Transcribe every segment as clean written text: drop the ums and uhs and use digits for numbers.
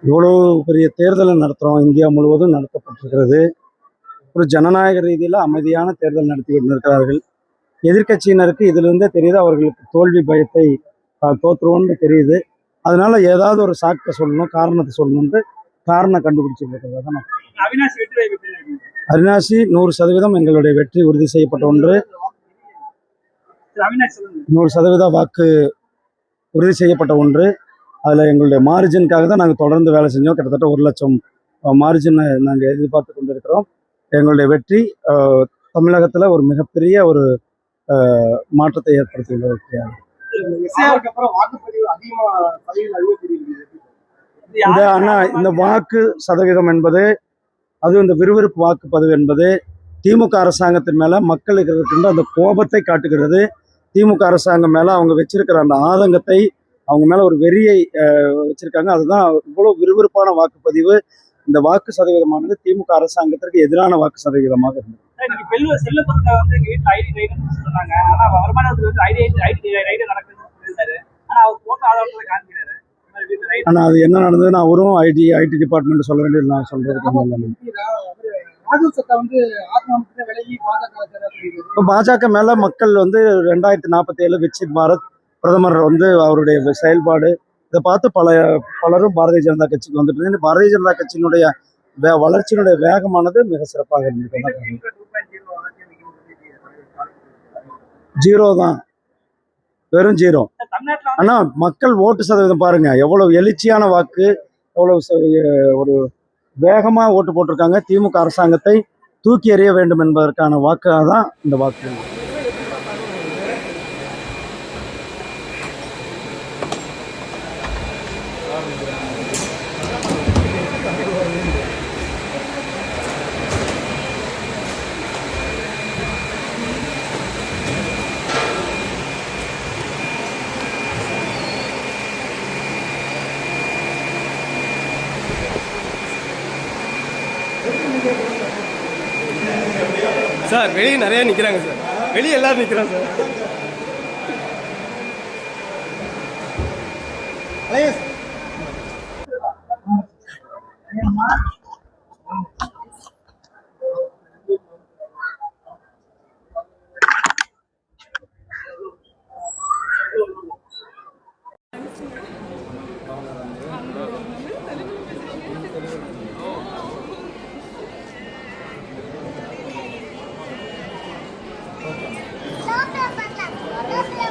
இவ்வளோ பெரிய தேர்தலை நடத்துகிறோம். இந்தியா முழுவதும் நடத்தப்பட்டிருக்கிறது. ஒரு ஜனநாயக ரீதியில் அமைதியான தேர்தல் நடத்தி கொண்டிருக்கிறார்கள். எதிர்க்கட்சியினருக்கு இதிலிருந்தே தெரியுது, அவர்களுக்கு தோல்வி பயத்தை தோற்றுருவோன்னு தெரியுது. அதனால ஏதாவது ஒரு சாக்கை சொல்லணும், காரணத்தை சொல்லணுன்ட்டு காரணம் கண்டுபிடிச்சிருக்கிறது தான். அவினாசி 100% எங்களுடைய வெற்றி உறுதி செய்யப்பட்ட ஒன்று. 100% வாக்கு உறுதி செய்யப்பட்ட ஒன்று. அதில் எங்களுடைய மார்ஜினுக்காக தான் நாங்கள் தொடர்ந்து வேலை செஞ்சோம். கிட்டத்தட்ட 1 லட்சம் மார்ஜினை நாங்கள் எதிர்பார்த்து கொண்டிருக்கிறோம். எங்களுடைய வெற்றி தமிழகத்தில் ஒரு மிகப்பெரிய ஒரு மாற்றத்தை ஏற்படுத்தியுள்ள வெற்றியாக. இந்த வாக்கு சதவீதம் என்பது, அது இந்த விறுவிறுப்பு வாக்குப்பதிவு என்பது திமுக அரசாங்கத்தின் மேலே மக்களுக்கு இருக்கின்ற அந்த கோபத்தை காட்டுகிறது. திமுக அரசாங்கம் மேலே அவங்க வச்சிருக்கிற அந்த ஆதங்கத்தை, அவங்க மேலே ஒரு வெறியை வச்சிருக்காங்க. அதுதான் இவ்வளோ விறுவிறுப்பான வாக்குப்பதிவு. இந்த வாக்கு சதவீதமானது திமுக அரசாங்கத்திற்கு எதிரான வாக்கு சதவீதமாக இருந்தது. ஆனால் அது என்ன நடந்ததுன்னு அவரும் ஐடி டிபார்ட்மெண்ட் சொல்ல வேண்டியது நான் சொல்றதுக்கு. இப்போ பாஜக மேல மக்கள் 2047 விக்சித் பாரத் பிரதமர் அவருடைய செயல்பாடு இதை பார்த்து பலரும் பாரதிய ஜனதா கட்சிக்கு வந்துட்டு, பாரதிய ஜனதா கட்சியினுடைய வளர்ச்சியினுடைய வேகமானது மிக சிறப்பாக இருந்தது. 0 தான், வெறும் 0. ஆனா மக்கள் ஓட்டு சதவீதம் பாருங்க, எவ்வளவு எழுச்சியான வாக்கு, எவ்வளவு ஒரு வேகமா ஓட்டு போட்டிருக்காங்க. திமுக அரசாங்கத்தை தூக்கி எறிய வேண்டும் என்பதற்கான வாக்காக தான் இந்த வாக்கு. சார் வெளியே நிறைய நிற்கிறாங்க சார், வெளியே எல்லாரும் நிற்கிறாங்க சார்.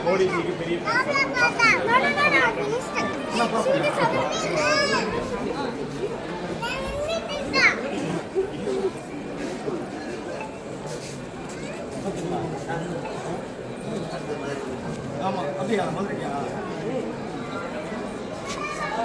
மோடிஜிக்கு பெரிய ஆமா அப்படியா?